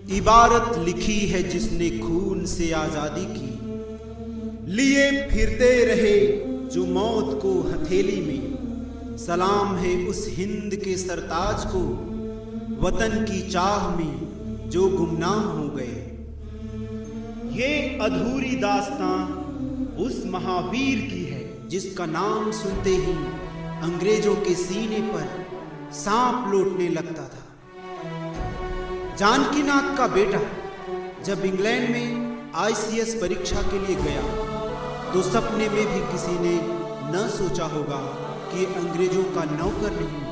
इबारत लिखी है जिसने खून से आजादी की, लिए फिरते रहे जो मौत को हथेली में। सलाम है उस हिंद के सरताज को, वतन की चाह में जो गुमनाम हो गए। ये अधूरी दास्तां उस महावीर की है जिसका नाम सुनते ही अंग्रेजों के सीने पर सांप लौटने लगता था। जानकीनाथ का बेटा जब इंग्लैंड में आईसीएस परीक्षा के लिए गया तो सपने में भी किसी ने न सोचा होगा कि अंग्रेजों का नौकर नहीं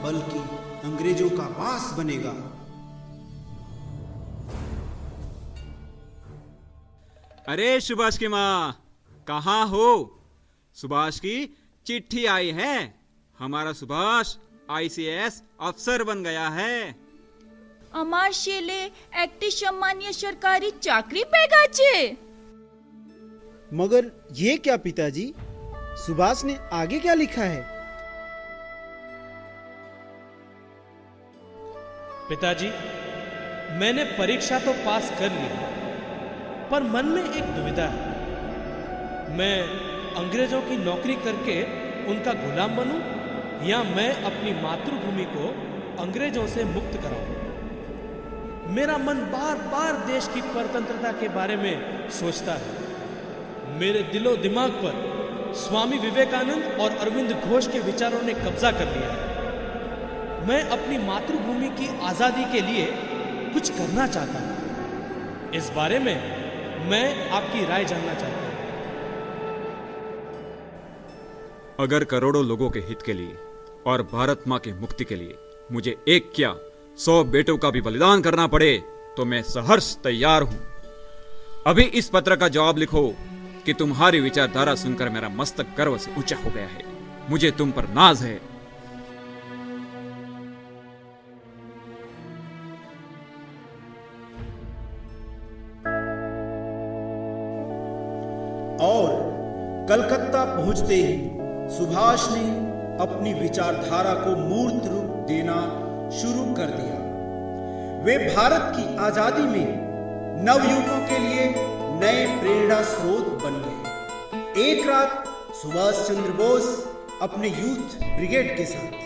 बल्कि अंग्रेजों का बास बनेगा। अरे सुभाष की माँ, कहाँ हो? सुभाष की चिट्ठी आई है। हमारा सुभाष आईसीएस अफसर बन गया है। আমার ছেলে একটি সম্মানীয় सरकारी চাকরি পেয়ে গেছে। मगर ये क्या पिताजी, सुभाष ने आगे क्या लिखा है? पिताजी, मैंने परीक्षा तो पास कर ली, पर मन में एक दुविधा है। मैं अंग्रेजों की नौकरी करके उनका गुलाम बनूं या मैं अपनी मातृभूमि को अंग्रेजों से मुक्त कराऊं। मेरा मन बार बार देश की परतंत्रता के बारे में सोचता है। मेरे दिलो दिमाग पर स्वामी विवेकानंद और अरविंद घोष के विचारों ने कब्जा कर लिया है। मैं अपनी मातृभूमि की आजादी के लिए कुछ करना चाहता हूं। इस बारे में मैं आपकी राय जानना चाहता हूं। अगर करोड़ों लोगों के हित के लिए और भारत माँ की मुक्ति के लिए मुझे एक क्या 100 बेटों का भी बलिदान करना पड़े तो मैं सहर्ष तैयार हूं। अभी इस पत्र का जवाब लिखो कि तुम्हारी विचारधारा सुनकर मेरा मस्तक गर्व से ऊंचा हो गया है। मुझे तुम पर नाज है। और कलकत्ता पहुंचते ही सुभाष ने अपनी विचारधारा को मूर्त रूप देना शुरू कर दिया। वे भारत की आजादी में नवयुवकों के लिए नए प्रेरणा स्रोत बन गए। एक रात सुभाष चंद्र बोस अपने यूथ ब्रिगेड के साथ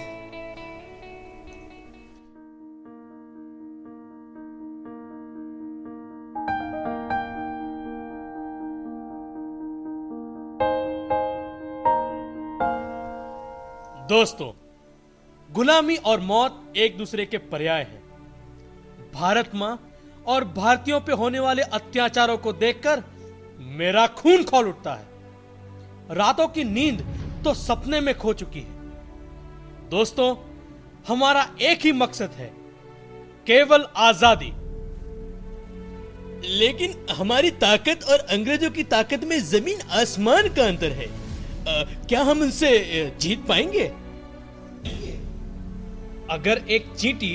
दोस्तों, गुलामी और मौत एक दूसरे के पर्याय हैं। भारत मां और भारतीयों पे होने वाले अत्याचारों को देखकर मेरा खून खौल उठता है। रातों की नींद तो सपने में खो चुकी है। दोस्तों, हमारा एक ही मकसद है, केवल आजादी। लेकिन हमारी ताकत और अंग्रेजों की ताकत में जमीन आसमान का अंतर है। क्या हम उनसे जीत पाएंगे? अगर एक चींटी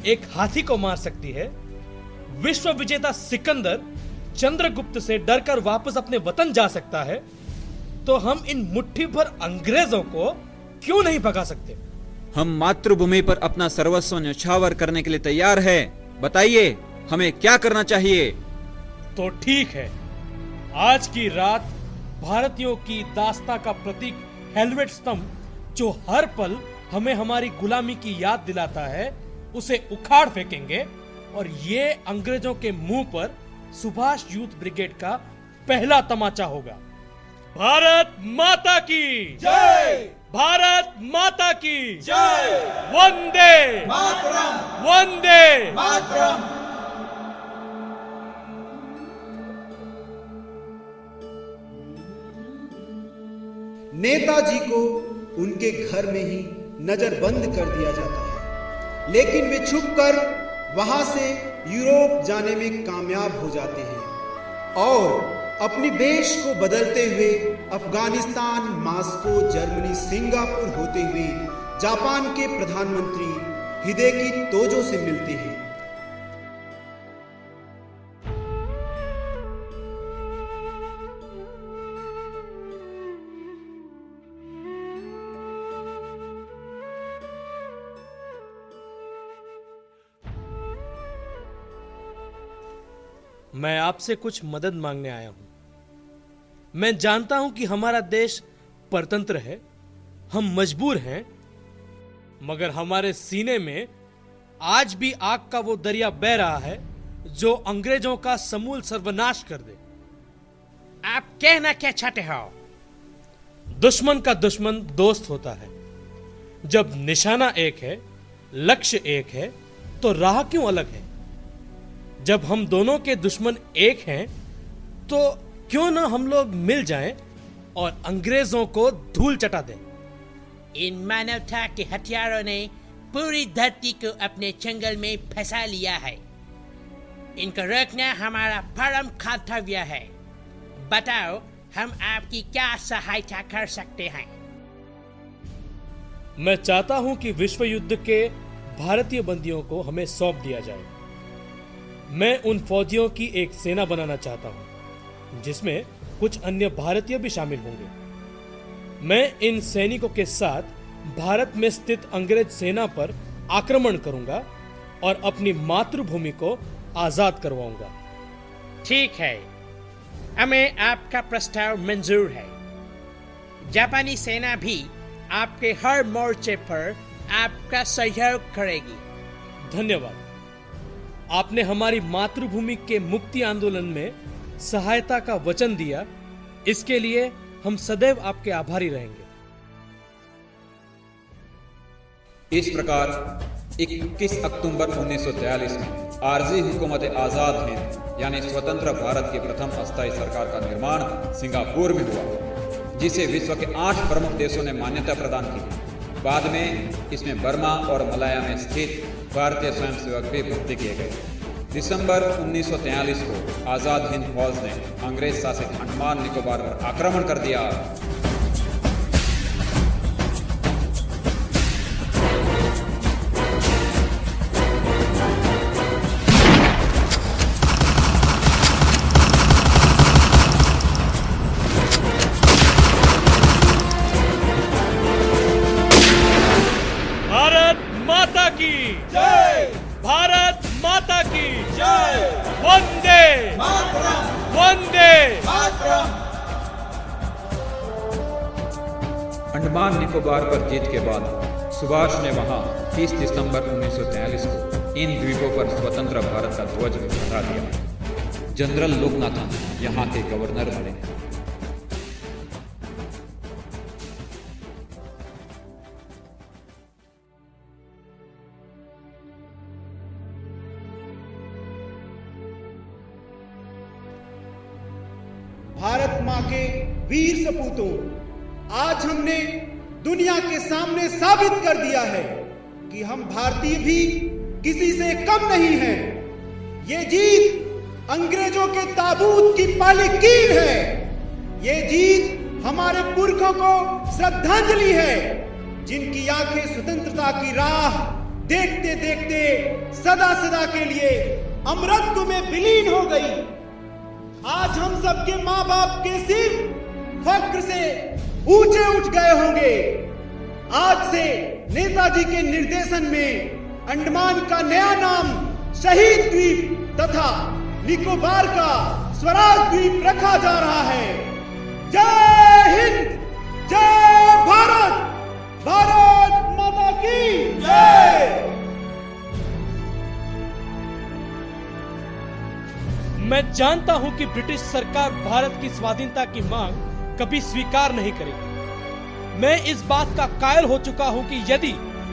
एक हाथी को मार सकती है, विश्व विजेता सिकंदर चंद्रगुप्त से डरकर वापस अपने वतन जा सकता है, तो हम इन मुट्ठी भर अंग्रेजों को क्यों नहीं भगा सकते? हम मातृभूमि पर अपना सर्वस्व न्यौछावर करने के लिए तैयार है। बताइए, हमें क्या करना चाहिए? तो ठीक है, आज की रात भारतीयों की दास्ता का प्रतीक हेलमेट स्तंभ, जो हर पल हमें हमारी गुलामी की याद दिलाता है, उसे उखाड़ फेंकेंगे और ये अंग्रेजों के मुंह पर सुभाष यूथ ब्रिगेड का पहला तमाचा होगा। भारत माता की जय! भारत माता की जय! वंदे मातरम! वंदे मातरम! नेताजी को उनके घर में ही नजरबंद कर दिया जाता है, लेकिन वे छुपकर वहां से यूरोप जाने में कामयाब हो जाते हैं और अपनी देश को बदलते हुए अफगानिस्तान, मॉस्को, जर्मनी, सिंगापुर होते हुए जापान के प्रधानमंत्री हिदेकी तोजो से मिलते हैं। मैं आपसे कुछ मदद मांगने आया हूं। मैं जानता हूं कि हमारा देश परतंत्र है, हम मजबूर हैं, मगर हमारे सीने में आज भी आग का वो दरिया बह रहा है जो अंग्रेजों का समूल सर्वनाश कर दे। आप कहना क्या चाहते हो? दुश्मन का दुश्मन दोस्त होता है। जब निशाना एक है, लक्ष्य एक है, तो राह क्यों अलग है? जब हम दोनों के दुश्मन एक हैं, तो क्यों ना हम लोग मिल जाएं और अंग्रेजों को धूल चटा दें। इन मानवता के हथियारों ने पूरी धरती को अपने चंगल में फंसा लिया है। इनको रोकना हमारा परम कर्तव्य है। बताओ, हम आपकी क्या सहायता कर सकते हैं? मैं चाहता हूं कि विश्व युद्ध के भारतीय बंदियों को हमें सौंप दिया जाए। मैं उन फौजियों की एक सेना बनाना चाहता हूं जिसमें कुछ अन्य भारतीय भी शामिल होंगे। मैं इन सैनिकों के साथ भारत में स्थित अंग्रेज सेना पर आक्रमण करूंगा और अपनी मातृभूमि को आजाद करवाऊंगा। ठीक है, हमें आपका प्रस्ताव मंजूर है। जापानी सेना भी आपके हर मोर्चे पर आपका सहयोग करेगी। धन्यवाद। आपने हमारी मातृभूमि के मुक्ति आंदोलन में सहायता का वचन दिया, इसके लिए हम सदैव आपके आभारी रहेंगे। इस प्रकार 21 अक्टूबर 1943 में आरजी हुकूमत आज़ाद हिंद यानी स्वतंत्र भारत की प्रथम अस्थायी सरकार का निर्माण सिंगापुर में हुआ, जिसे विश्व के 8 प्रमुख देशों ने मान्यता प्रदान की। बाद में इसमें बर्मा और मलाया में स्थित भारतीय स्वयंसेवक भी भर्ती किए गए। दिसंबर 1943 को आज़ाद हिंद फौज ने अंग्रेज शासित अंडमान निकोबार पर आक्रमण कर दिया। भारत माता की जय! भारत माता की जय! वंदे मातरम! वंदे मातरम! अंडमान निकोबार पर जीत के बाद सुभाष ने वहां 30 दिसंबर 1943 को इन द्वीपों पर स्वतंत्र भारत का ध्वज फहरा दिया। जनरल लोकनाथन यहां के गवर्नर बने। भारत मां के वीर सपूतों, आज हमने दुनिया के सामने साबित कर दिया है कि हम भारतीय भी किसी से कम नहीं हैं। ये जीत अंग्रेजों के ताबूत की पालीकील है। ये जीत हमारे पुरखों को श्रद्धांजलि है, जिनकी आंखें स्वतंत्रता की राह देखते देखते सदा सदा के लिए अमरत्व में विलीन हो गई। आज हम सबके माँ बाप के सिर फक्र से ऊंचे उठ गए होंगे। आज से नेताजी के निर्देशन में अंडमान का नया नाम शहीद द्वीप तथा निकोबार का स्वराज द्वीप रखा जा रहा है। जय हिंद, जय भारत, भारत माता की जय। मैं जानता हूं कि ब्रिटिश सरकार भारत की स्वाधीनता की मांग कभी स्वीकार नहीं करेगी। मैं इस बात का कायल हो चुका हूं कि यदि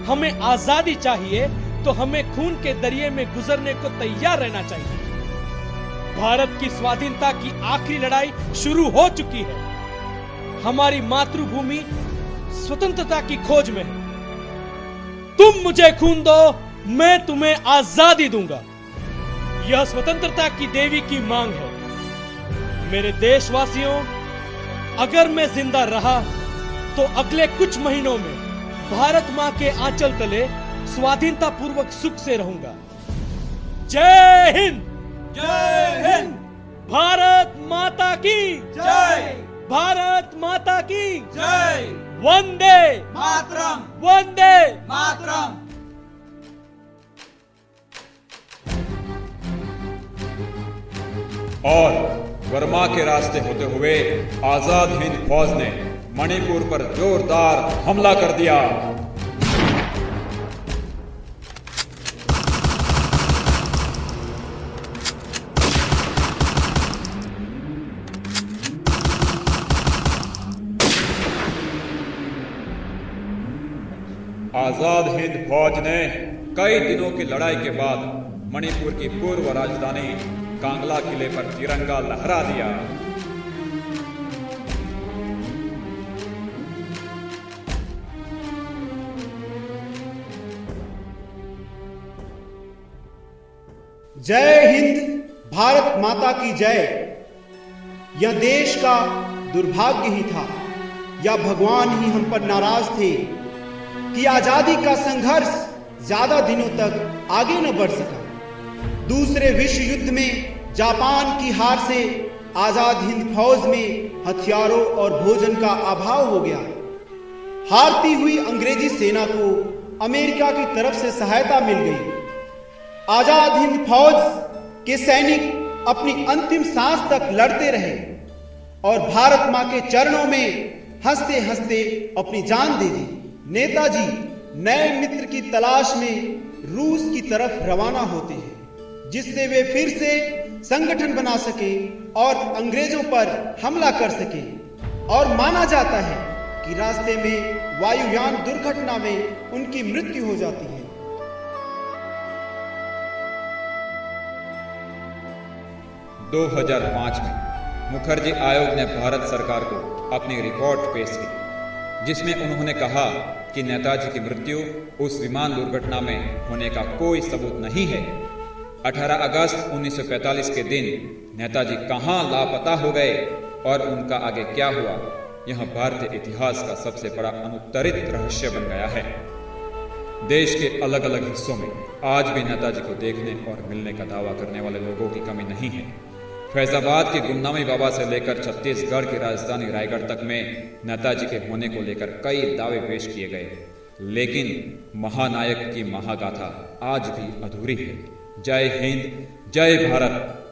हमें आजादी चाहिए तो हमें खून के दरिये में गुजरने को तैयार रहना चाहिए। भारत की स्वाधीनता की आखिरी लड़ाई शुरू हो चुकी है। हमारी मातृभूमि स्वतंत्रता की खोज में है। तुम मुझे खून दो, मैं तुम्हें आजादी दूंगा। यह स्वतंत्रता की देवी की मांग है। मेरे देशवासियों, अगर मैं जिंदा रहा तो अगले कुछ महीनों में भारत मां के आंचल तले स्वाधीनता पूर्वक सुख से रहूंगा। जय हिंद, जय हिंद। भारत माता की जय, भारत माता की जय। वंदे मातरम, वंदे मातरम। और वर्मा के रास्ते होते हुए आजाद हिंद फौज ने मणिपुर पर जोरदार हमला कर दिया। आजाद हिंद फौज ने कई दिनों की लड़ाई के बाद मणिपुर की पूर्व राजधानी कांगला किले पर तिरंगा लहरा दिया। जय हिंद, भारत माता की जय। यह देश का दुर्भाग्य ही था या भगवान ही हम पर नाराज थे कि आजादी का संघर्ष ज्यादा दिनों तक आगे न बढ़ सका। दूसरे विश्व युद्ध में जापान की हार से आजाद हिंद फौज में हथियारों और भोजन का अभाव हो गया। हारती हुई अंग्रेजी सेना को अमेरिका की तरफ से सहायता मिल गई। आजाद हिंद फौज के सैनिक अपनी अंतिम सांस तक लड़ते रहे और भारत मां के चरणों में हंसते हंसते अपनी जान दे दी। नेताजी नए मित्र की तलाश में रूस की तरफ रवाना होते हैं, जिससे वे फिर से संगठन बना सके और अंग्रेजों पर हमला कर सके। और माना जाता है कि रास्ते में वायुयान दुर्घटना में उनकी मृत्यु हो जाती है। – 2005 में मुखर्जी आयोग ने भारत सरकार को अपनी रिपोर्ट पेश की, जिसमें उन्होंने कहा कि नेताजी की मृत्यु उस विमान दुर्घटना में होने का कोई सबूत नहीं है। 18 अगस्त 1945 के दिन नेताजी कहां लापता हो गए और उनका आगे क्या हुआ, यह भारतीय इतिहास का सबसे बड़ा अनुत्तरित रहस्य बन गया है। देश के अलग अलग हिस्सों में आज भी नेताजी को देखने और मिलने का दावा करने वाले लोगों की कमी नहीं है। फैजाबाद के गुमनामी बाबा से लेकर छत्तीसगढ़ की राजधानी रायगढ़ तक में नेताजी के होने को लेकर कई दावे पेश किए गए, लेकिन महानायक की महागाथा आज भी अधूरी है। जय हिंद, जय भारत।